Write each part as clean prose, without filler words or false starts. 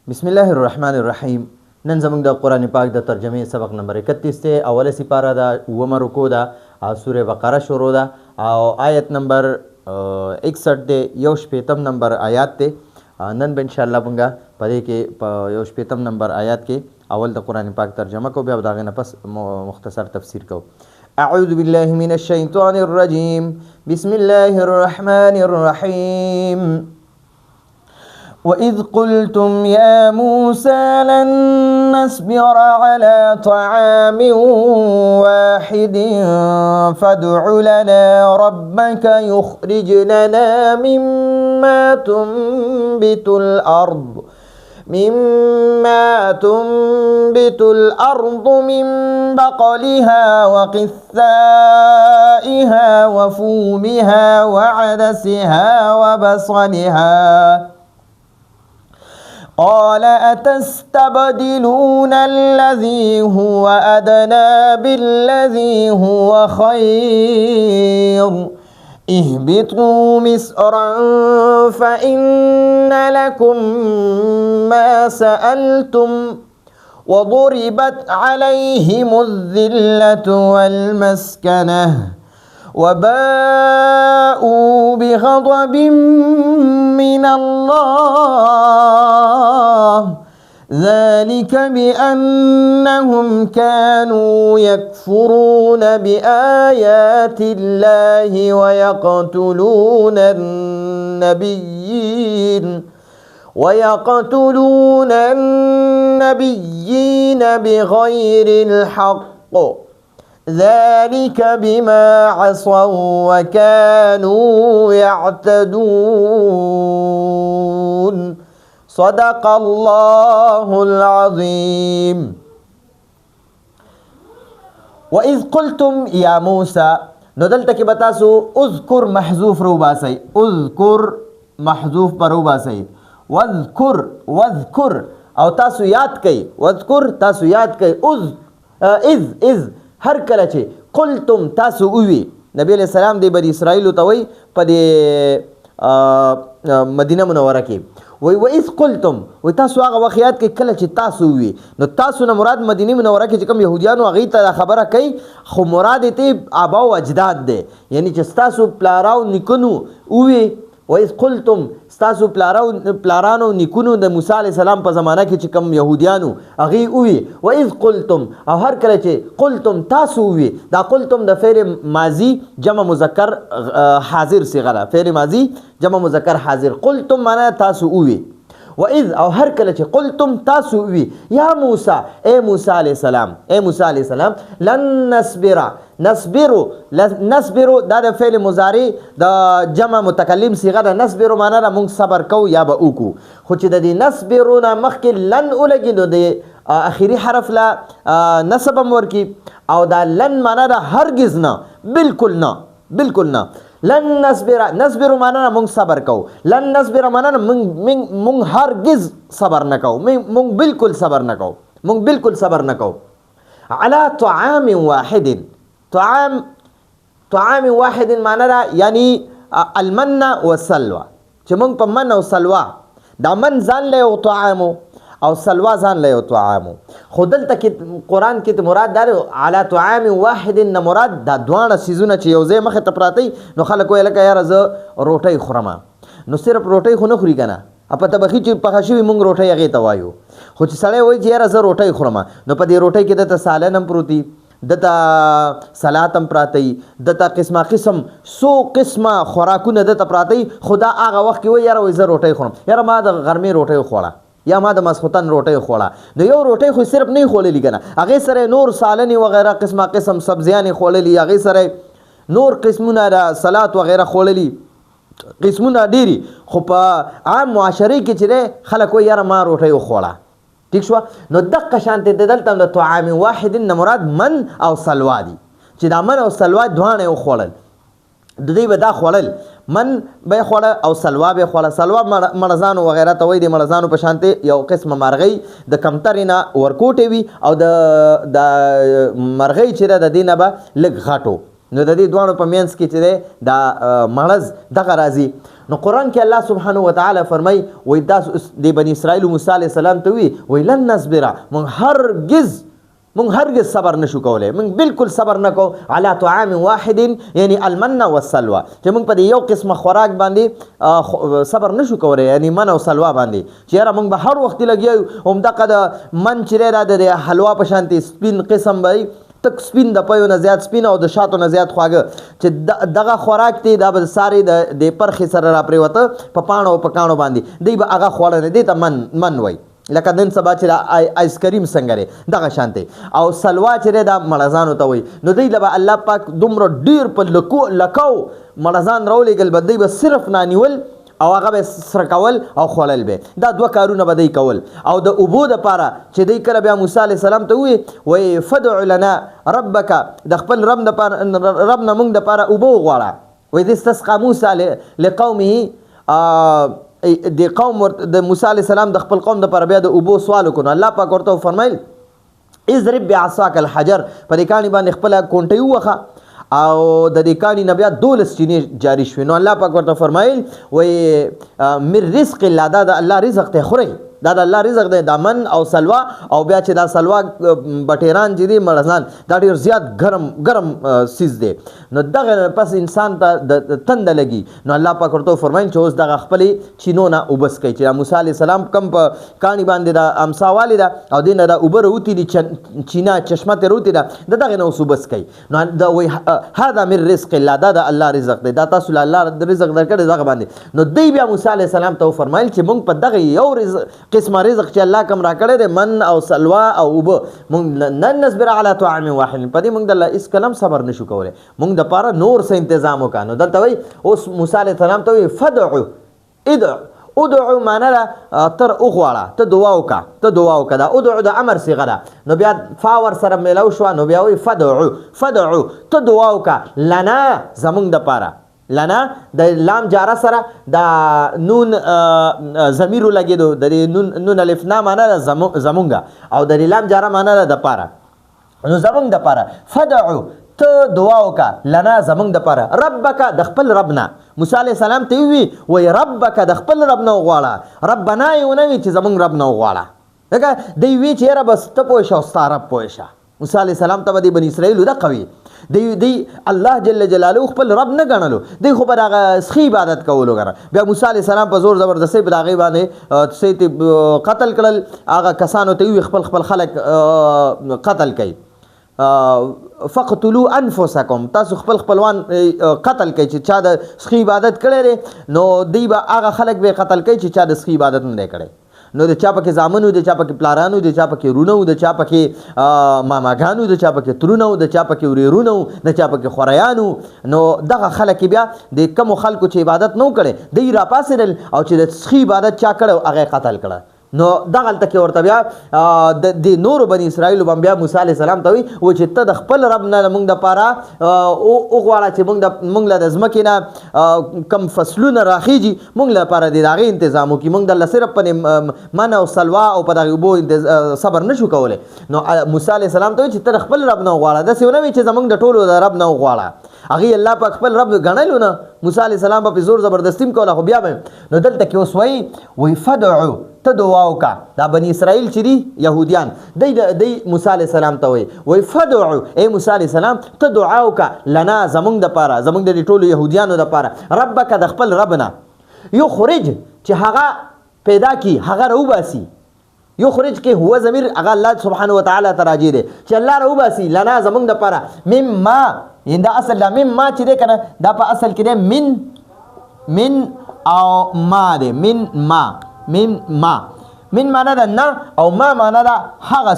بسم الله الرحمن الرحیم. نن زموږ د قرآن پاک د ترجمې سبق نمبر 31 دی. اوله سپاره ده، اومه رکو ده او سوره بقره شروع ده او آیت نمبر 61 دی. یو شپیتم نمبر آیات دی. نن به انشاءالله موږ په دې کې په یو شپیتم نمبر آیات کې اول د قرآن پاک ترجمه کو، بیا د هغې نه پس مختصر تفسیر کو. اعوذ بالله من الشیطان الرجیم. بسم الله الرحمن الرحیم. وإذ قلتم يا موسى لن نصبر على طعام واحد فادع لنا ربك يخرج لنا مما تنبت الأرض من بقلها وقثائها وفومها وعدسها وبصلها قال أتستبدلون الذي هو أدنى بالذي هو خير اهبطوا مصرا فإن لكم ما سألتم وضربت عليهم الذلة والمسكنة وباءوا بغضب من الله ذلك بأنهم كانوا يكفرون بآيات الله ويقتلون النبيين بغير الحق ذلك بما عصوا وكانوا يعتدون صدق الله العظيم. وإذ قلتم يا موسى، نو دلته کې بتاسو اذكر محذوف رو باسي، اذكر محذوف پر رو باسي، واذكر او تاسو یاد کئ، واذكر تاسو یاد کئ، اذ هر کله چې قلتم تاسو وی نبی علیہ السلام دی بنی اسرائیل ته وی په مدینه منوره کې وی اذ قلتم، وی تاسو هغه وخت یاد کې کله چې تاسو وی، نو تاسو نه مراد مدینه منوره کې چې کوم يهوديانو هغه ته خبره کوي، خو مراد ته آبا او اجداد دی، یعنی چې تاسو پلاراو نکونو وی وإذ قلتم ستاسو پلارانو نیکونو د موسی علیہ السلام په زمانہ کې چې کوم يهوديانو هغه وی وإذ قلتم، او هر کله چې قلتم تاسو وی، دا قلتم د فعل ماضی جمع مذکر حاضر صيغه ده، فعل ماضی جمع مذکر حاضر. قلتم معنا تاسو وی، وإذ او هر کله چې قلتم تاسو وی یا موسی، اے موسی علیہ السلام، اے موسی علیہ السلام، لن نصبر دا د فعل مضارع د جمع متکلم صيغه ده. نصبر معنا را مونږ صبر کو یا به وکو، خو چې د دې نصبرونه مخکې لن ولګي نو د اخیری حرف لا نصب ورکی، او دا لن معنا ده هرگز نه، بالکل نه. لن نصبر معنا مونږ صبر کو، لن نصبر معنا مونږ هرگز صبر نه کو، مونږ بالکل صبر نه کو، على طعام واحد. طعام واحد معنا دا یعنی المن والسلوى، چې مونږ په من او سلوا، دا من ځان له او طعامو او سلوا ځان له او طعامو، خو دلته کې قرآن کې مراد دا علی طعام واحد نه مراد دا دوانه سیزونه چې یو ځای مخې ته پراته نو خلک وایي لکه یاره زه روټۍ خورم، نو صرف روټۍ خو نه خوري که نه، په طبخي چې پخه شوي مونږ روټۍ هغې ته وایو، خو چې سړی وایي چې یاره زه روټۍ خورم، نو په دې روټۍ کې دته سالن هم پروتي، دته سلات هم پراته وي، دته قسمه قسم سو قسمه خوراکونه دته پراته وي، خو دا هغه وخت کې وایي یاره وایي زه روټۍ خورم، یاره ما د غرمې روټۍ خوړه یا ما د ماسخوتن روټۍ خوړه، نو یو روټۍ خو صرف نه خوړلې که نه، هغې سره نور سالنې وغیره قسمه قسم سبزیانې خوړلي، هغې سره نور قسمونه د سلات وغیره خوړلي، قسمونه ډېري، خو په عام معاشرې کې چې دی خلک وایي یاره ما روټۍ وخوړه. ٹھیک شو؟ نو دقه شانتې دلته د طعام واحد نه مراد من او سلوا دي، چې دا من او سلوا دواړه یې وخوړل، د دوی به دا خوړل، من به خوړه او سلوا به خوړه. سلوا مړزانو وغیره ته وایي، د مړزانو په شانتې یو قسمه مرغۍ د کمترې نه ورکوټې وي، او د مرغۍ چې ده د دې نه به لږ غټو، نو د دې دواړو په منځ کې چې دی دا مړز دغه راځي. نو قرآن کې الله سبحانه وتعالی فرمای وای دا د بنی اسرائیل موسی علیه السلام ته وی وای لن نصبر مونږ هرگز صبر نشو کولای مونږ بالکل صبر نه کو علی طعام واحد یعنی المن والسلوى چې مونږ په یو قسمه خوراک باندې صبر نشو کولای یعنی من او سلوا باندې چیرې مونږ به هر وخت لګیو هم دغه من چیرې را د حلوا په شانتي سپین قسم وای تک سپین د پيو نه زیات سپین او د شاتو نه زیات خواږه چې دغه خوراک دی دا به ساري د پرخې سره را پریوته په پاڼو په کاڼو باندې دی به هغه خوړل نه دی ته من وای لکه نن سبا چې آیس کریم څنګه دی دغه شانتي او سلوا چې دا مړزانو ته وای نو دی له الله پاک دومره ډیر په لکاو مړزان راولېږل به دی به صرف نانیول او هغه به سره کول او خوړل به دا دوه کارونه به دی کول او د اوبو دپاره چې دی کله بیا موسی علیه السلام ته وایي فدع لنا ربک د خپل رب نه موږ دپاره اوبه وغواړه وایي د استسقا موسی لقومه د قوم د موسی علیه السلام د خپل قوم دپاره بیا د اوبو سوال وکړو الله پاک ورته وفرمیل اضرب بعصاک الحجر په دې کاڼي باندې خپله کونټۍ ووهه او د دې کاڼي نه بیا 12 چینې جاری شوې نو الله پاک ورته فرمایل وایي من رزق الله دا د الله رزق دی خورئ دا د الله رزق دی دا من او سلوا او بیا چې دا سلوا بټیران چې دي مړزان دا ډېر زیات ګرم سیز دی نو دغه پس انسان ته د تنده لګي نو الله پاک ورته وفرمایل چې اوس دغه خپلې چینو نه اوبه څکئ چې موسی علیه السلام کم په کاڼي باندې دا امسا والې ده او دې نه دا اوبه راوتې دي چینه چشمه ترې راوتې ده د دغې نه اوس اوبه څکئ نو دا وایي هذا من رزق الله دا د الله رزق دی دا تاسو له الله رزق درکړی دغه باندې نو دی بیا موسی علیه السلام ته وفرمایل چې موږ په دغه یو قسمه رزق چې الله کوم راکړی دی من او سلوا او اوبه موږ نن نصبر علی طعام واحد په دې موږ د الله هېڅ کلم صبر نشو کولی موږ دپاره نور څه انتظام وکړه نو دلته وایي اوس موسی علیه السلام ته وایي ادعو معنا ده تر وغواړه ته دعا وکړه دا ادعو د امر صیغه ده نو بیا فا ورسره میلاو شوه نو بیا وایي فدعو ته دعا وکړه لنا زموږ دپاره لنا د لام جاره سره د نون ضمیر لګېدو د نون الفنا معنا ده زمونږه او د لام جاره معنا ده د پاره نو زمونږ د پاره فدعو ته دعا وکړه لنا زمونږ د پاره ربک د خپل ربنا موسی علیه السلام ته وی ربک د خپل رب نه وغواړه ربنا یې ونه وي چې زمونږ رب نه وغواړه ځکه دی وی چې یاره بس ته پوه شه او ستا رب پوه شه موسی علیه السلام ته به د بني اسرائیلو ده قوي دی الله جل جلاله خپل رب نه ګڼلو دی خو به د هغه سخي عبادت کولو ګڼه بیا موسی علیه السلام په زور زبردستۍ په د هغې باندې قتل کړل هغه کسانو ته وي خپل خلک قتل کوي فقتلوا انفسکم تاسو خپلوان قتل کوي چې چا د سخي عبادت کړی دی نو دی به هغه خلک به قتل کوي چې چا د سخي عبادت نه دی کړی نو د چا پکې زامنو د چا پکې پلارانو د چا پکې رونو د چا پکې ماماګانو د چا پکې ترونو د چا پکې ورېرونو د چا پکې خوریانو نو دغه خلک بیا د کمو خلکو چې عبادت نو کړي دی را پاسېدل او چې د سخي عبادت چا کړی هغه قتل کړه نو دغلته کې ورته بیا د نورو بني اسرائیلو باندې بیا موسی علیه السلام ته وایي چې ته د خپل رب نه موږ دپاره وغواړه چې موږ له د ځمکې نه کم فصلونه راخیږي موږ لپاره د هغې انتظام وکړي موږ دله صرف په من او سلوا او په دغې اوبو صبر نشو کولی نو موسی علیه السلام ته وایي چې ته د خپل رب نه وغواړه داسې ونه وي چې زموږ د ټولو د رب نه وغواړه هغې الله پاک خپل رب ګڼلو نه موسی علیه السلام به پې زور زبردستي هم کوله خو بیا به نو دلته کې اوس وایي فدعو ته دعا وکړه دا بني اسرائیل چې دي یهودیان دی موسی علیه السلام ته وایي فدعو ای موسی علیه السلام ته دعا وکړه لنا زموږ دپاره زموږ د دې ټولو یهودیانو دپاره ربک د خپل رب نه یخرج چې هغه پیدا کي هغه راوباسي یخرج کې هو ضمیر هغه الله سبحانه وتعالی ته راجع دی چې الله راوباسي لنا زموږ دپاره مما دا اصل دا مما چې دی که نه دا په اصل کې دی من او ما دی من معنا ده نه او ما معنا ده هغه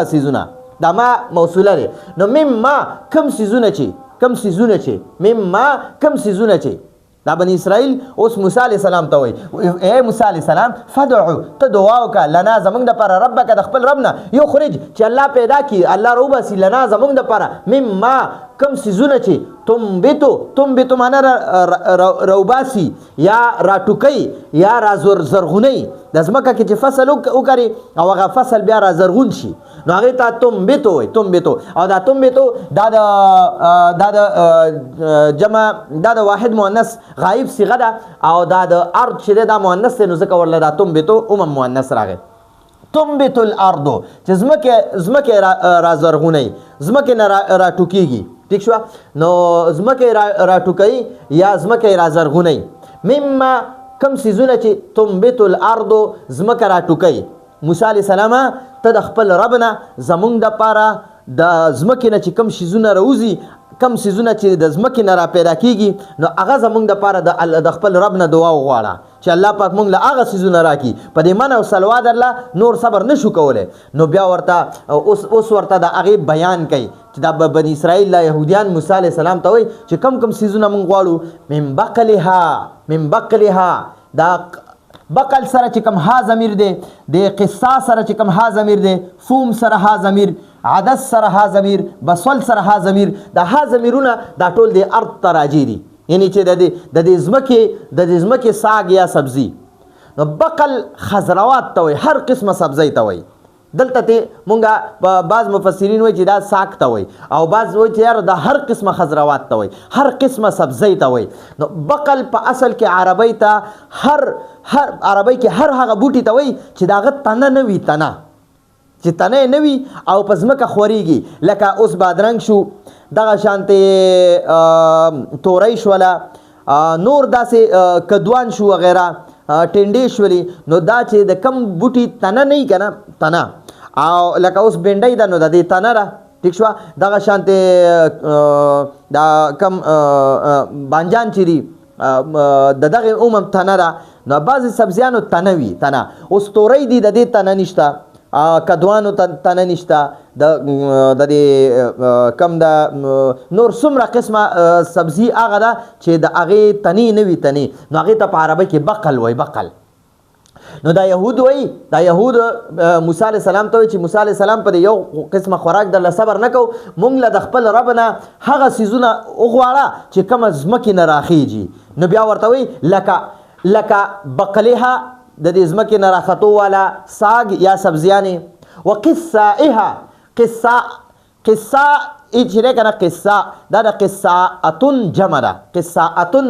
سیزونه دا ما موصوله دی نو مما کم سیزونه چې دا بني اسرائیل اوس موسی علیه السلام ته وایي ای موسی علیه السلام فدعو ته دعا وکړه لنا زموږ دپاره ربک د خپل رب نه یخرج چې الله پیدا کړي الله راوباسي لنا زموږ دپاره مما کم سیزونه چې تنبتو معنا روباسي یا راټوکي یا را زرغوني د ځمکه کې چې فصل وکړي او هغه فصل بیا را زرغون شي نو هغې ته تنبتو وایي تنبتو او دا تنبتو دا د جمع دا د واحد مؤنث غایب صیغه ده او دا د ارض چې دا مؤنث دی نو ځکه ورله دا تنبتو مؤنث راغی تنبت الارض چې ځمکې را زرغونی ځمکې نه را ټوکېږي ٹھیک شو نو ځمکې را ټوکوي یا ځمکې را زرغونی مما کم څیزونه چې تنبت الارض ځمکه را ټوکوي موسی علیه السلام ته د خپل رب نه زمونږ دپاره د ځمکې نه چې کم څیزونه راوځي کم څیزونه چې د ځمکې نه را پیدا کېږي نو هغه زمونږ دپاره د خپل رب نه دعا وغواړه چې الله پاک مونږ له هغه څیزونه راکړي په دې من او سلوا درله نور صبر نشو کولی نو بیا ورته اوس ورته د هغې بیان کوي چې دا بني اسرائیل لا یهودیان موسی علیه السلام ته وایي چې کم څیزونه مونږ غواړو من بقلها دا بقل سره چې کم ها ضمیر دی د قصا سره چې کم ها ضمیر دی فوم سره ها ضمیر عدس سره ها ضمیر بسول سره ها ضمیر دا ها ضمیرونه دا ټول د ارض ته راجع دي یعنی چې د دې ځمکې ساګ یا سبزي نو بقل خضروات ته وایي هر قسمه سبزی ته وایي دلته ته مونږه بعض مفسرین وایي چې دا ساک ته وایي او بعض وایي چې یار دا هر قسمه خضروات ته وایي هر قسمه سبزی ته وایي نو بقل په اصل کې عربی ته هر عربی کې هر هغه بوټي ته وایي چې د هغه تنه نه وي تنه چې تنه نه وي او په ځمکه خورېږي لکه اوس بادرنګ شو دغه شانتې تورۍ شوله نور داسې کدوان شو وغیره ټنډې شولې نو دا چې د کم بوټي تنه نه وي که نه تنه او لکه اوس بینډۍ ده نو د دې تنه ده ٹھیک شوه دغه شانتې دا کم بانجان چې دي د دغې عموم تنه ده نو بعضې سبزیانو تنه وي تنه اوس تورۍ دي د دې تنه نشته کدوانو تنه نشته د دې کم د نور څومره قسمه سبزي هغه ده چې د هغې تنې نه وي تنې نو هغې ته په عربۍ کې بقل وایي بقل نو دا یهود وایي دا یهود موسی علیه السلام ته وایي چې موسی علیه السلام په یو قسمه خوراک درله صبر نه کوو مونږ له د خپل رب نه هغه څیزونه وغواړه چې کومه ځمکې نه راخیږي نو بیا ورته وایي لکه بقلها د دې ځمکې نه راختو والا ساګ یا سبزیانې وقصائها قصه چې دی که نه قصه دا د قصاءتن جمع ده قصاءتن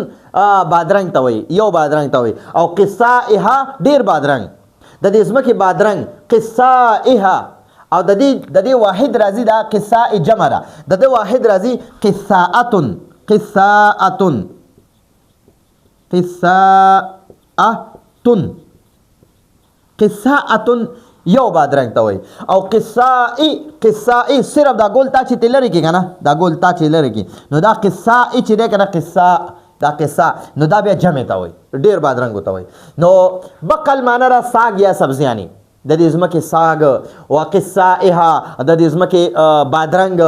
بادرنګ ته وایي یو بادرنګ ته وایي او قصائها ډېر بادرنګ د دې ځمکې بادرنګ قصائها او د دې واحد راځي دا قصاء جمع ده د دې واحد راځي قصاءتن قصاءتن یو بادرنګ ته وایي او قصائی صرف دا ګول تا چې ته لرې کې که نه دا ګول تا چې لرې کې نو دا قصائی چې دی که نه دا قصه نو دا بیا جمع ته وایي ډېر بادرنګو ته وایي نو بقل معنا را ساګ یا سبزیانې د دې ځمکې ساګ وقصائها د دې ځمکې بادرنګ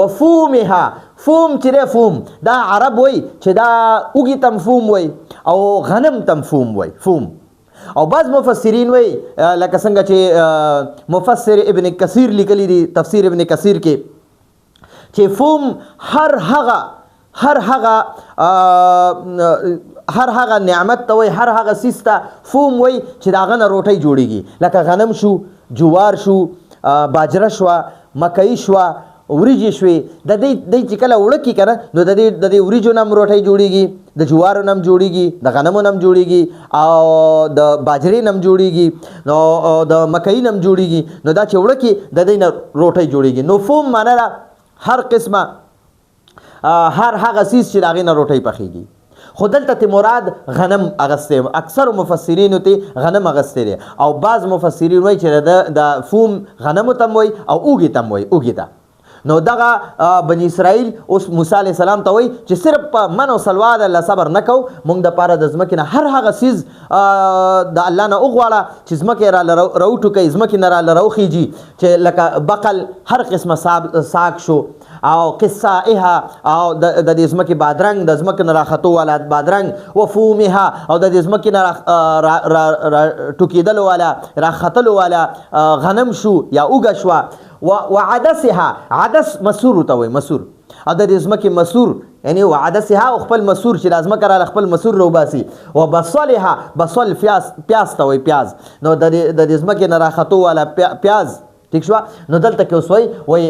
وفومها فوم چې دی فوم دا عرب وایي چې دا اوږي تم فوم وایي او غنم تم فوم وایي فوم او بعض مفسرین وایي لکه څنګه چې مفسر ابن کثیر لیکلی دی تفسیر ابن کثیر کې چې فوم هر هغه نعمت ته وایي هر هغه څیز ته فوم وایي چې د هغه نه روټۍ جوړېږي لکه غنم شو جوار شو باجره شوه مکۍ شوه وریجې شوې د دې چې کله وړه کړي که نه نو د دې وریجو نه هم روټۍ جوړېږي د جوارو نه هم جوړېږي د غنمو نه هم جوړېږي او د باجرې نه هم جوړېږي نو د مکۍ نه هم جوړېږي نو دا چې وړه کړي د دې نه روټۍ جوړېږي نو فوم معنا ده هر قسمه هر هغه څیز چې د هغې نه روټۍ پخېږي خو دلته ته مراد غنم اغستی اکثر مفسرینو ته غنم اغستی دی او بعض مفسرین وایي چې د فوم غنمو ته هم وایي او اوږې ته هم وایي اوږې ته نو دغه بني اسرائیل اوس موسی علیه السلام ته وایي چې صرف په من او سلوا د الله صبر نه کوو مونږ دپاره د ځمکې نه هر هغه څیز د الله نه وغواړه چې ځمکې راله راوټوکئ ځمکې نه راله راوخیږي چې لکه بقل هر قسمه ساګ شو او قصائها او د دې ځمکې بادرنګ د ځمکې نه راختو والا بادرنګ وفومها او د دې ځمکې نه ټوکېدلو والا راختلو والا غنم شو یا اوږه شوه وعدسها عدس مسور ته وایي مسور او د دې ځمکې مسور یعنی وعدسها او خپل مسور چې د ځمکه را خپل مسور روباسي و بصلها بصل پیاز ته وایي پیاز نو د دې ځمکې نه راختو والا پیاز ٹھیک شو نو دلته کې اوس وایي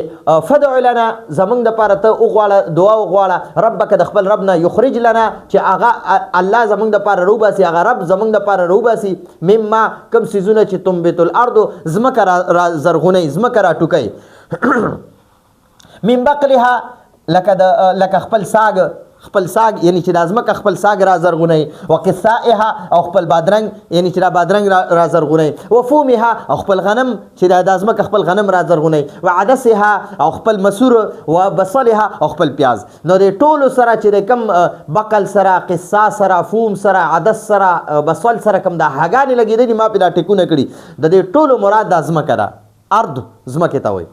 فدع لنا زمونږ دپاره ته وغواړه دعا وغواړه ربک د خپل رب نه یخرج لنا چې هغه الله زمونږ دپاره روباسي هغه رب زمونږ دپاره روباسي مما کوم څیزونه چې تنبت الارض ځمکه را زرغونوي ځمکه را ټوکوي من بقلها لکه خپل ساگ یعنی چې د ځمکه خپل ساگ را زرغونوي وقثائها او خپل بادرنګ یعنی چې دا بادرنګ را زرغونوي وفومها او خپل غنم چې د ځمکه خپل غنم را زرغونوي وعدسها او خپل مسور وبصلها او خپل پیاز نو د ټولو سره چې کم بقل سره قصا سره فوم سره عدس سره بصل سره کم دا هغانې لګېدلي ما پې دا ټکونه کړي د دې ټولو مراد دا ځمکه ده ارض ځمکې ته وایي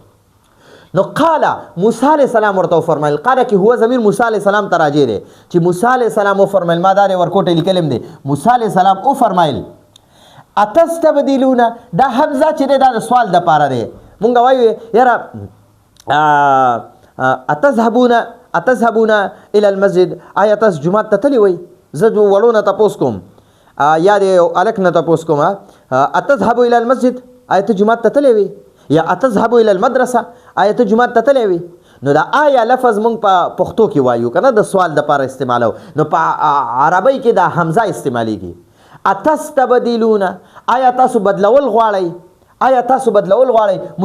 نو قال موسی علیہ السلام ورته فرمایل قال کې هو ضمیر موسی علیہ السلام ته راجع دی چې موسی علیہ السلام فرمایل ما دا ورکوټه لیکلم دی موسی علیہ السلام او فرمایل اتستبدلون دا حمزه چې دا د سوال د پاره دی مونږ وایو یاره اتذهبون الى المسجد آیا تاسو جمعه ته تللی وای زه وړونه تاسو کوم یا د الک نه تاسو کوم اتذهبوا الى المسجد آیا ته جمعه ته تللی وای یا اتذهبوا الى المدرسه آیا ته جمعه ته تللی وای نو دا آیا لفظ مونږ په پښتو کې وایو کنه د سوال د پاره استعمالو نو په عربی کې دا حمزه استعمالیږي اتستبدلون آیا تاسو بدلول غواړئ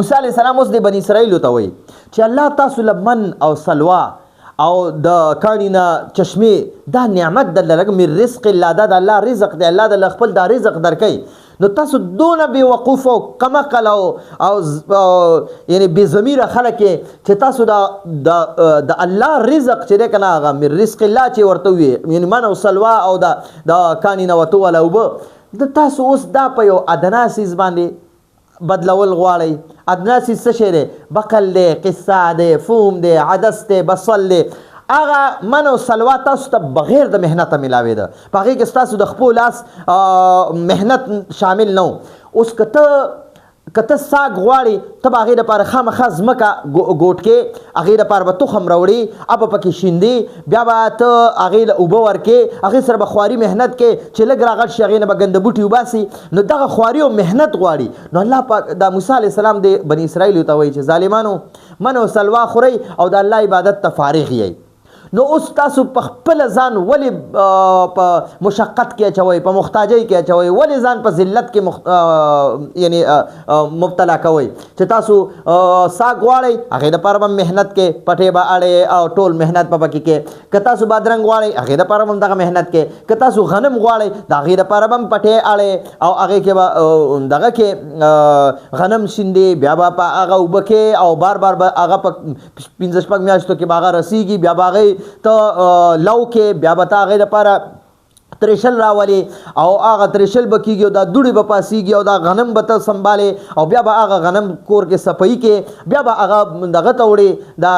موسی علیہ السلام اوس د بنی اسرائیل ته وایي چې الله تاسو لمن او سلوا او د کانینا چشمه دا نعمت د لږ من رزق الله د الله رزق دی الله د خپل دا رزق درکې نو تاسو دونه بې وقوف او کمقل او یعنی بې ضمیره خلک چې تاسو د الله رزق چې دی که نه هغه من رزق الله چې ورته وي یعنی من او سلوا او د کاني نه وتو والا اوبه د تاسو اوس دا په یو ادنا څیز باندې بدلول غواړئ ادنا څیز څه شی دی بقل دی قصه دی فوم دی عدس دی بصل دی هغه من او سلوا تاسو ته بغیر د محنته ملاوي ده په هغې کې ستاسو د خپل لاس محنت شامل نه اوس که ته ساګ غواړې ته به هغې دپاره خامخا ځمکه ګوټ کې هغې دپاره به تخم راوړې اب پکې شیندې بیا به ته هغې له اوبه ورکې هغې سره به خواري محنت کې چې لږ راغټ شي هغې نه به ګنده بوټي وباسي نو دغه خواري او محنت غواړي نو الله پاک دا موسی علیه السلام د بني اسرائیلو ته وایي چې ظالمانو من او سلوا خورئ او د الله عبادت ته فارغ یئ نو اوس تاسو په خپل ځان ولې په مشقت کې اچوئ په محتاجۍ کې اچوئ ولې ځان په ذلت کې یعنی مبتلا کوئ چې تاسو ساګ غواړئ هغې دپاره به محنت کې پټې به اړئ او ټول محنت به پکې کې که تاسو بادرنګ غواړئ هغې دپاره به هم دغه محنت کې که تاسو غنم غواړئ د هغې دپاره به هم پټې اړئ او هغې کې به دغه کې غنم شیندې بیا به په هغه اوبه کې او بار بار به هغه په 15 میاشتو کې به هغه رسیږي بیا به هغې ته لو کې بیا به ته هغې دپاره تریشل راولي او هغه تریشل به کېږي او دا دوړې به پاسېږي او دا غنم به ته سنبالې او بیا به هغه غنم کور کې صفایي کې بیا به هغه دغه ته وړې دا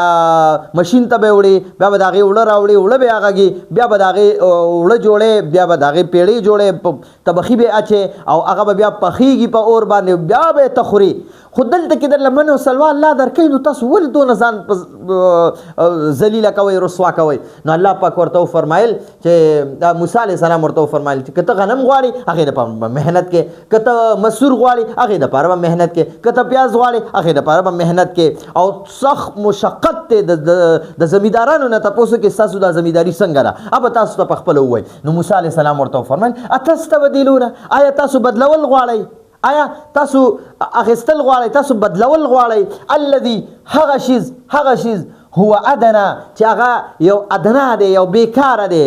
مشین ته به وړې بیا به د هغې اوړه راوړې اوړه به یې هغه بیا به د هغې اوړه جوړې بیا به د هغې پیړې جوړې تبخي به اچې او هغه به بیا پخېږي په اور باندې بیا به یې ته خوري خو دلته کې در لمن او سلوا الله درکوي نو تاسو ولې دونه ځان ذلیله کوئ رسوا کوئ نو الله پاک ورته وفرمایل چې موسی علیه السلام ورته وفرمایل چې که ته غنم غواړې هغې دپاره به محنت کې که ته مسور غواړې هغې دپاره به محنت کې که ته پیاز غواړې هغې دپاره به محنت کې او سخت مشقت دی د زمیندارانو نه تپوسو کې ستاسو دا زمینداري څنګه ده ابه تاسو ته پخپله ووایي نو موسی علیه السلام ورته وفرمایل اتستبدلون آیا تاسو بدلول غواړئ آیا تاسو اخیستل غواړئ تاسو بدلول غواړئ الذي هغه شیز هو ادنا چې هغه یو ادنا دی یو بیکاره دی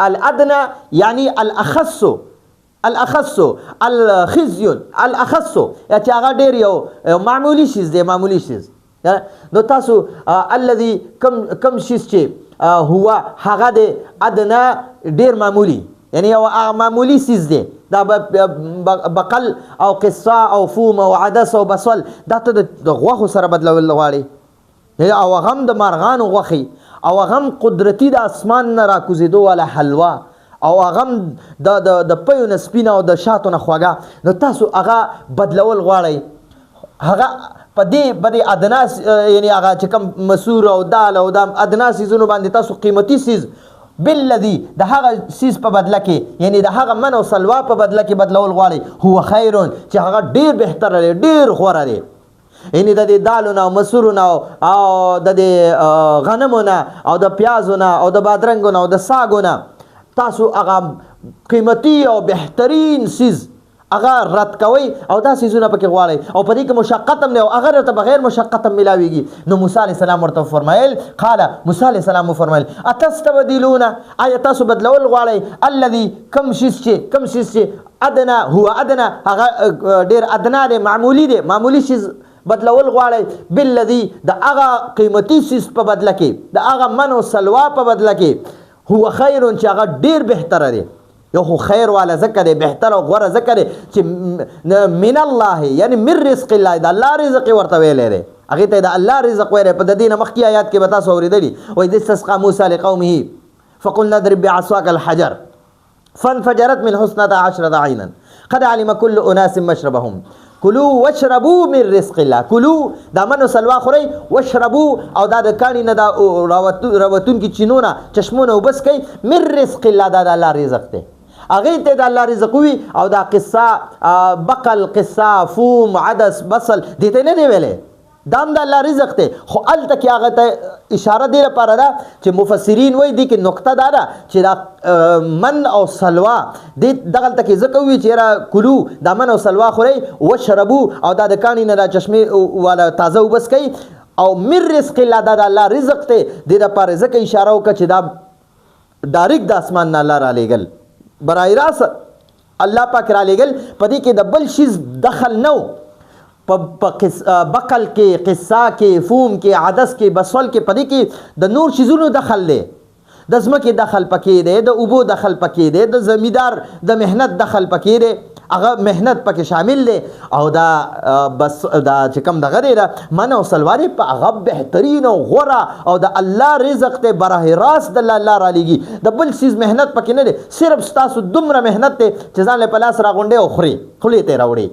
الادنا یعنی الاخص الخزي الاخص چې هغه ډېر یو معمولی شیز دی معمولی شیز نو تاسو الذي کم شیز چې هو هغه دی ادنا ډېر معمولی یعنی یو معمولی سیز دی دا بقل او قصه او فوم او عدس او بصل دا ته د غوښو سره بدلول غواړي او هغه هم د مارغانو غوښې او هغه هم قدرتي د اسمان نه راکوزېدو والا حلوا او هغه هم د پیو نه سپینه او د شاتو نه خوږه نو تاسو هغه بدلول غواړئ هغه په دې باندې ادنا یعنی هغه چې کوم مسور او دال او د ادنا سیزونو باندې تاسو قیمتي سیز بالذي د هغه سیز په بدله کې یعنی د هغه من او سلوا په بدله کې بدلول غواړي هو خیر چې هغه ډیر بهتر دی ډیر غوره دی یعنی د دې دالونه او مسورونه او د دې غنمونه او د پیازونه او د بادرنګونه او د ساګونه تاسو هغه قیمتي او بهترین سیز هغه رد کوي او دا سیزونه پکې غواړي او په دې کې مشقت هم نه او هغه ته بغیر مشقت هم ملاويږي نو موسی عليه السلام ورته فرمایل قال موسی عليه السلام فرمایل اتستبدلون آیا تاسو بدلول غواړي الذي کم شیز چې ادنا هو ادنا هغه ډیر ادنا دی معمولی شیز بدلول غواړي بالذي د هغه قیمتي سیز په بدله کې د هغه من او سلوا په بدله کې هو خیر چې هغه ډیر بهتره دی یو خو خیر والا ذکر بهتر او غوره ذکر چې من الله یعنی من رزق الله د الله رزق ورته ویلې دی هغه ته د الله رزق ویلې په د دینه مخکې آیات کې به تاسو اورېدلی وای د استسقى موسی لقومه فقلنا اضرب بعصاك الحجر فانفجرت من 12 عينا قد علم كل اناس مشربهم کلو واشربوا من رزق الله کلو دا منو سلوا خوري واشربوا او دا د کانی نه دا روتون کی چینونه چشمونه وبس کوي من رزق الله دا د الله رزق دی هغه ته د الله رزق وي او دا قصه بقل قصه فوم عدس بصل دې ته نه دی ویلې دام د الله رزق ته خو الته کې هغه ته اشاره دی لپاره ده چې مفسرین وایي دي کې نقطه دا ده چې دا من او سلوا دې دغه ته کې ځکه وي چې را کلو دا من او سلوا خوري وشربو او دا د کانی نه چشمه والا تازه وبس کوي او من رزق الله دا د الله رزق ته دې لپاره ځکه اشاره وکړه چې دا ډایرکټ د اسمان نه الله را لېږل برای راست الله پاک را لېږل په دې کې د بل شیز دخل نه بقل کې قصه کې فوم کې عدس کې بسول کې پدې کې د نور شیزونو دخل دی د ځمکې دخل پکې دی د اوبو دخل پکې دی د زمیندار د مهنت دخل پکې دی هغه مهنت پکې شامل دی او دا بس دا چې کوم دغه دی من او سلواري په هغه بهترین او غوره او د الله رزق ته براه راست د الله را لېږي د بل سیز مهنت پکې نه دی صرف ستاسو دومره مهنت دی چې ځان له پلاس راغونډې او خولې ته راوړي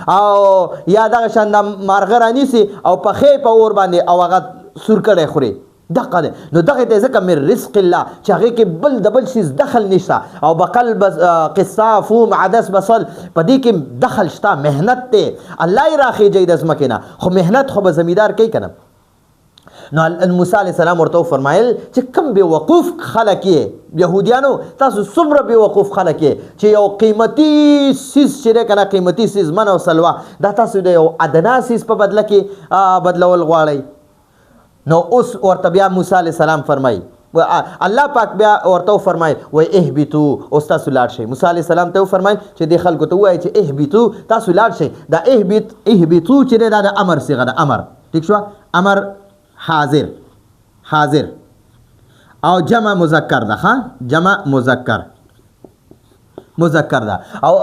او یا دغه شان د مارغه رانیسي او پخې په اور باندې او هغه سور کړی خوري دغه دی نو دغه ته ځکه من رزق الله چې هغې کې بل د بل شیز دخل نشته او بقل قصه فوم عدس بصل په دې کې دخل شته مهنت دی الله یې راخېجوي د ځمکې نه خو مهنت خو به زمیندار کوي که نه نو موسی علیه السلام ورته وفرمایل چې کم بې وقوف خلک یې یهودیانو تاسو څومره بې وقوف خلک یې چې یو قیمتي سیز چې دی که نه قیمتي سیز من او سلوا دا تاسو د یو ادنا سیز په بدله کې بدلول غواړئ نو اوس ورته بیا موسی علیه السلام فرمایي الله پاک بیا ورته وفرمایل وای اهبطو اوس تاسو لاړ شئ موسی علیه السلام ته وفرمایل چې دې خلکو ته ووایي چې اهبطو تاسو لاړ شئ دا اهبطو چې دی دا د امر صیغه ده امر ټیک شوه امر حاضر او جمع مذکر ده ها جمع مذکر ده او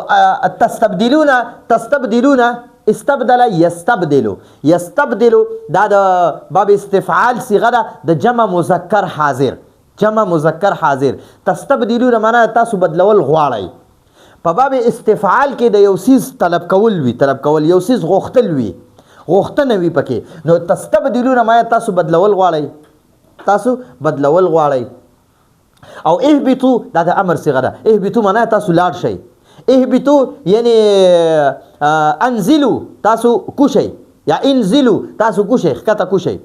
تستبدلون استبدل یستبدلو دا د باب استفعال صيغه ده د جمع مذکر حاضر تستبدلون معنا تاسو بدلول غواړئ په باب استفعال کې د یو سیز طلب کول یو سیز غوښتل وي غوښتنه وي پکې نو تستبدلون ما تاسو بدلول غواړئ او اهبطو دا د امر صيغه ده اهبطو معنا تاسو لاړ شئ اهبطو یعنی انزلوا تاسو کوشئ یا انزلوا تاسو کوشئ ښکته کوشئ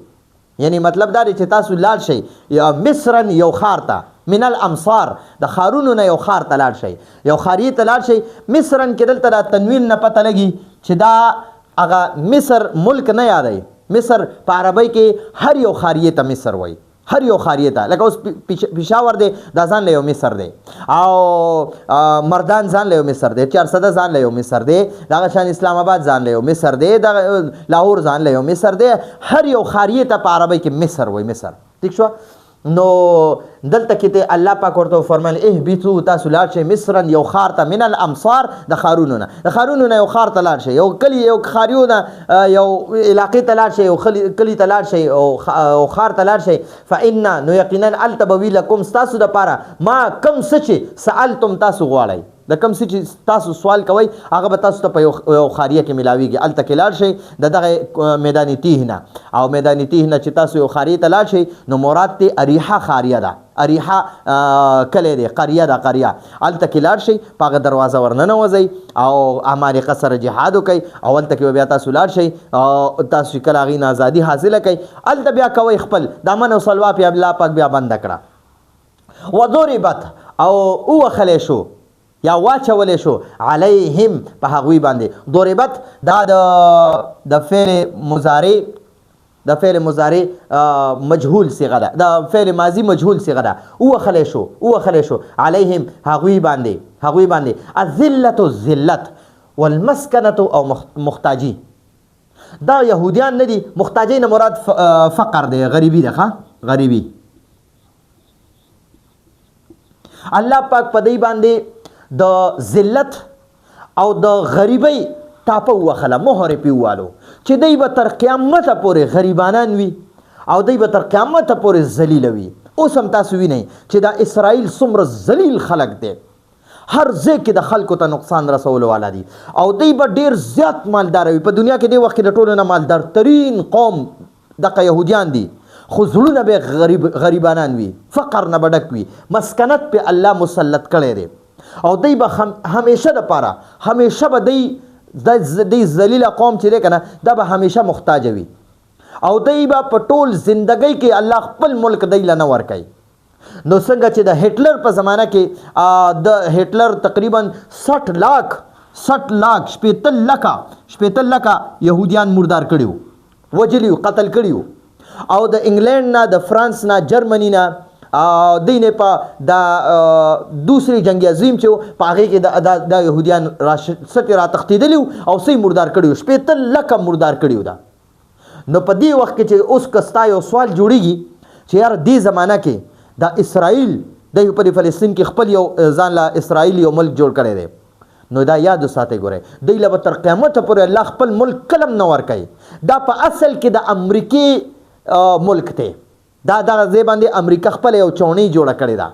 یعنی مطلب دا دی چې تاسو لاړ شئ یا مصرا یو ښار ته من الامصار د ښارونو نه یو ښار ته لاړ شئ یو ښاریې ته لاړ شئ مصرا کې دلته د تنوین نه پته لګي چې دا هغه مصر ملک نه یادوي مصر په عربی کې هر یو ښاریې ته مصر وایي هر یو ښاریې ته لکه اوس پېښور دی دا ځان له یو مصر دی او مردان ځان له یو مصر دی چارسده ځان له یو مصر دی دغه شان اسلام آباد ځان له یو مصر دی دغه لاهور ځان له یو مصر دی هر یو ښاریې ته په عربی کې مصر وایي مصر ٹھیک شو نو دلته کې ته الله پاک ورته فرمایل اهبطو تاسو لاړ شئ مصرا یو ښار ته من الامصار د ښارونو نه یو ښار ته لاړ شئ یو کلي یو ښاریو نه یو علاقې ته لاړ شئ یو کلي ته لاړ شئ او ښار ته لاړ شئ فإن نو یقینا هلته به وي لکم ستاسو دپاره ما کم څه چې سألتم تاسو غواړئ د کوم څه چې تاسو سوال کوئ هغه به تاسو ته په یو خاریه کې ملاویږي هلته کې لاړ شئ د دغه میدان تیه نه او میدان تیه نه چې تاسو یو خاریې ته لاړ شئ نو مراد دی اریحه خاریه ده اریحه کلی دی قریه ده قریه هلته کې لاړ شئ په هغه دروازه ورننوځئ او عمالقه سره جهاد وکئ او هلته کې بیا تاسو لاړ شئ او تاسو کله هغې نه ازادي حاصله کئ هلته بیا کوئ خپل دا من او سلوا پې الله پاک بیا بنده کړه وضربت او ووخلی شو یا واچولی شو علیهم په هغوی باندې ضربت دا د فعل مضارع مجهول صيغه ده د فعل ماضی مجهول صيغه ده ووخلی شو علیهم هغوی باندې الذلت والمسکنه او محتاجی دا یهودیان نه دي محتاجی نه مراد فقر دی غریبی ده غریبی الله پاک په دې باندې د ذلت او د غریبۍ ټاپه وخله مهر پیوالو چې دوی به تر قیامت پورې غریبانان وي او دوی به تر قیامت پورې ذلیل وي اوس هم تاسو وینئ چې دا اسرائیل څومره ذلیل خلک دی هر ځای کې د خلکو ته نقصان رسولو والا دي او دوی به ډېر زیات مالدار وي په دنیا کې دې وخت کې د ټولو نه مالدار ترین قوم دغه یهودیان دي خو زړونه به غریبانان وي فقر نه به ډک وي مسکنت په الله مسلط کړی دی او دوی به همیشه به دی ذلیله قوم چې دی که نه دا به همیشه محتاج وي او دوی به په ټول زندګۍ کې الله خپل ملک دی له نه ورکوي نو څنګه چې د هټلر په زمانه کې د هټلر تقریبا 60 لاک شپېته لکه یهودیان مردار کړي وجلي قتل کړي او د انګلند نه د فرانس نه جرمني نه دوی نه په د دوسری جنگ عظیم چې په هغې کې د یهودیان را تښتېدلي او څه مردار کړي 80 لکه مردار کړي ده نو په دې وخت کې چې اوس که ستا یو سوال جوړېږي چې یار دې زمانه کې دا اسرائیل د په فلسطین کې خپل یو ځان له اسرائیل یو ملک جوړ کړی دی نو دا یاد وساتئ ګورئ دوی له به تر قیامته پورې الله خپل ملک کلم نه ورکوي دا په اصل کې د امریکې ملک دی دا دغه ځای باندې امریکا خپل یو چونۍ جوړه کړې ده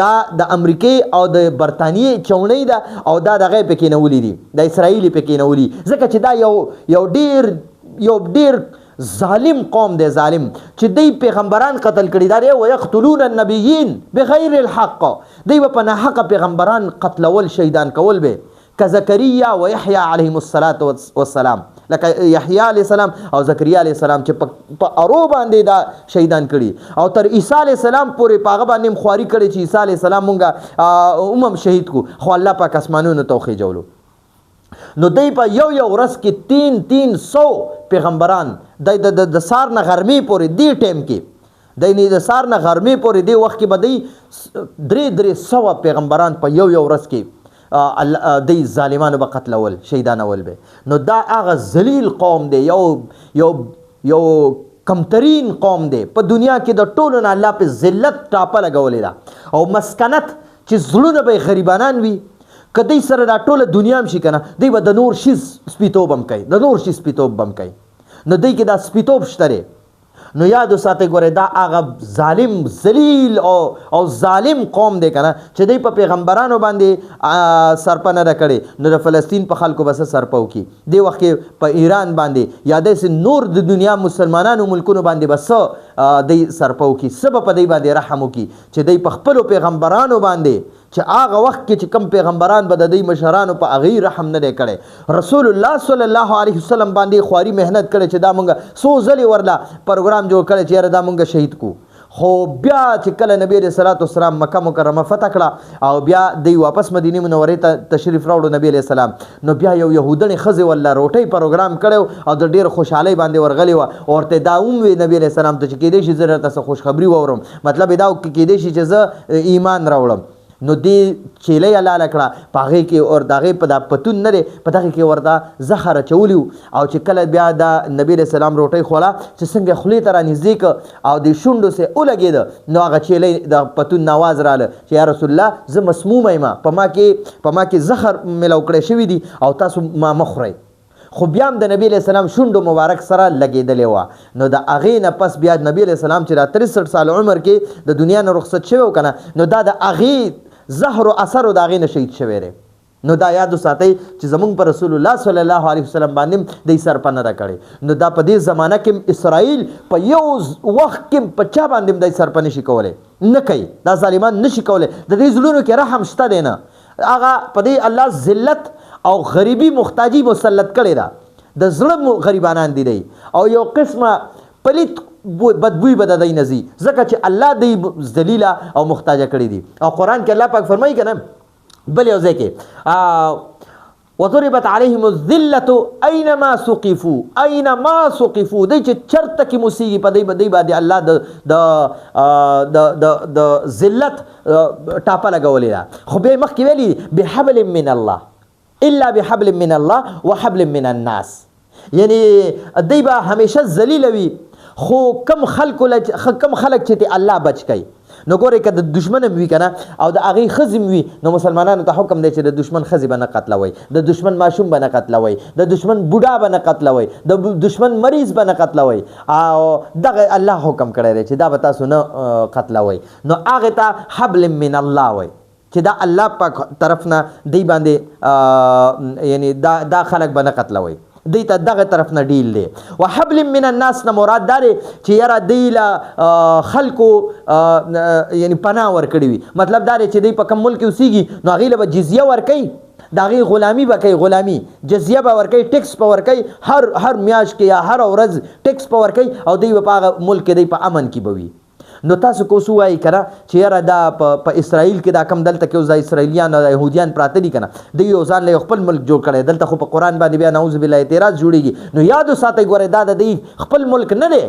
دا د امریکې او د برطانیې چونۍ ده او دا دغه یې پکې نولي دي د اسرائیل یې پکې نولي ځکه چې دا یو ډېر ظالم قوم دی ظالم چې دوی پیغمبران قتل کړي دا دی ویقتلون النبیین بغیر الحق دوی به په ناحقه پیغمبران قتلول شهیدان کول به که زکریا و یحیی علیهم الصلاة والسلام لکه یحیی علیه السلام او زکریا علیه السلام چې په ارو باندې دا شهیدان کړي او تر عیسی علیه السلام پورې په هغه باندې خواري کړي چې عیسی علیه السلام مونږ هم شهید کو خو الله پاک اسمانونو ته وخېجولو نو دوی په یو ورځ کې 300 پیغمبران د سار نه غرمې پورې دې ټایم کې د سار نه غرمې پورې دې وخت کې به دوی 300 پیغمبران په یو ورځ کې دوی ظالمانو به قتلول شهیدانول به نو دا هغه ذلیل قوم دی یو کمترین قوم دی په دنیا کې د ټولو نه الله په ذلت ټاپه لګولې ده او مسکنت چې زړونه به غریبانان وي که دوی سره دا ټوله دنیا هم شي که نه دوی به د نور شي سپیتوب هم کوي نو دوی کې دا سپیتوب شته دی نو یاد وساتئ ګورئ دا هغه ظالم ذلیل او ظالم قوم دی که نه چې دوی په پیغمبرانو باندې سرپه نه ده کړې نو د فلسطین په خلکو به څه سرپه وکړي دې وخت کې په ایران باندې یا داسې نور د دنیا مسلمانانو ملکونو باندې به څه دوی سرپه وکړي څه به په دوی باندې رحم وکړي چې دوی په خپلو پیغمبرانو باندې چې هغه وخت کې چې کم پیغمبران به د دوی مشرانو په هغې رحم نه دی کړی رسول الله صلی الله علیه وسلم باندې خواري محنت کړی چې دا مونږ څو ځلې ورله پروګرام جوړ کړی چې یاره دا مونږ شهید کو خو بیا چې کله نبی علیه الصلاة والسلام مکه مکرمه فتح کړه او بیا دوی واپس مدینې منورې ته تشریف راوړو نبی علیه السلام نو بیا یو یهودنې ښځې ورله روټۍ پروګرام کړی او د ډېر خوشحالۍ باندې ورغلې وه ورته دا ووی نبی علیه السلام ته چې کیدای شي زه درته څه خوشخبري واورم مطلب یې دا کیدای شي چې زه ایمان راوړم نو دې چیلۍ حلاله کړه په هغې کې اور د هغې په دا پتون نه دی په دغې کې ورته زخر اچولی و او چې کله بیا دا نبي علیه السلام روټۍ خوړه چې څنګه خولې ته رانږدې کړه او د شونډو سې ولګېده نو هغه چیلۍ د پتون نه آواز راله چې یا رسول الله زه مسمومه یم په ما کې زخر ملو کړی شوي دي او تاسو ما مه خورئ خو بیا هم د نبی علیه السلام شونډو مبارک سره لګېدلې وه نو د هغې نه پس بیا نبی علیه السلام چې دا 63 سال عمر کې د دنیا نه رخصت شوی و که نه نو دا د هغې زهر او اثر د هغې نه شهید شوی دی. نو دا یاد وساتئ چې زمونږ په رسول الله صلی الله علیه وسلم باندې دی سرپه نه ده کړې. نو دا په دې زمانه کې اسرائیل په یو وخت کې په چا باندې دی سرپه نشي کولی، نه کوي، دا ظالمان نشي کولی. د دې زړونو کې رحم شته دی نه، هغه په دې الله ذلت او غریبي محتاجي مسلط کړې ده. د زړه غریبانان دي دی او یو قسمه پلیت بدبوی به د دی نه ځي، ځکه چې الله دی ذلیله او محتاجه کړي دي. او قرآن کې الله پاک فرمایي که نه بل یو ځای کې وضربت علیهم الذلة اینما ثقفوا اینما ثقفوا، دی چې چرته کې موسیږي په دی باندې الله د ذلت ټاپه لګولې ده. خو بیا مخکې ویلي بحبل من الله الا بحبل من الله وحبل من الناس، یعنی دی به همیشه ذلیل وي خو کم خلق چې الله بچ کوي. نو ګورئ که د دشمن هم وي که نه او د هغې ښځې هم وي، نو مسلمانانو ته حکم دی چې د دشمن ښځې به نه قتلوئ، د دشمن ماشوم به نه قتلوئ، د دشمن بوډا به نه قتلوئ، د دشمن مریض به نه قتلوئ. او دغه الله حکم کړی دی چې دا به تاسو نه قتلوئ. نو هغې ته حبل من الله وایي چې دا الله پاک طرف نه دی باندې یعنی دا خلک به نه قتلوئ، دی ته دغه طرف نه ډیل دی. وحبل من الناس نه مراد دا دی چې یاره دی له خلکو یعنی پناه ورکړي وي. مطلب دا دی چې دی په کوم ملک اوسیږي نو هغې له به جزیه ورکوي، د هغې غلامي به کوي، غلامي جزیه به ورکوي، ټیکس به ورکوي، هر میاشت کې یا هر ورځ ټیکس به ورکوي او دی به په هغه ملک کې دی په امن کې به وي. نو تاسو کو څه وایي که نه چې یاره دا په اسرائیل کې دا کم دلته کې اوس دا اسرائیلیان او یهودیان پراته دي که نه، دوی یو ځان له خپل ملک جوړ کړی، دلته خو په قرآن باندې بیا نعوذ بالله اعتراض جوړېږي. نو یاد وساتئ ګورئ دا د دوی خپل ملک نه دی،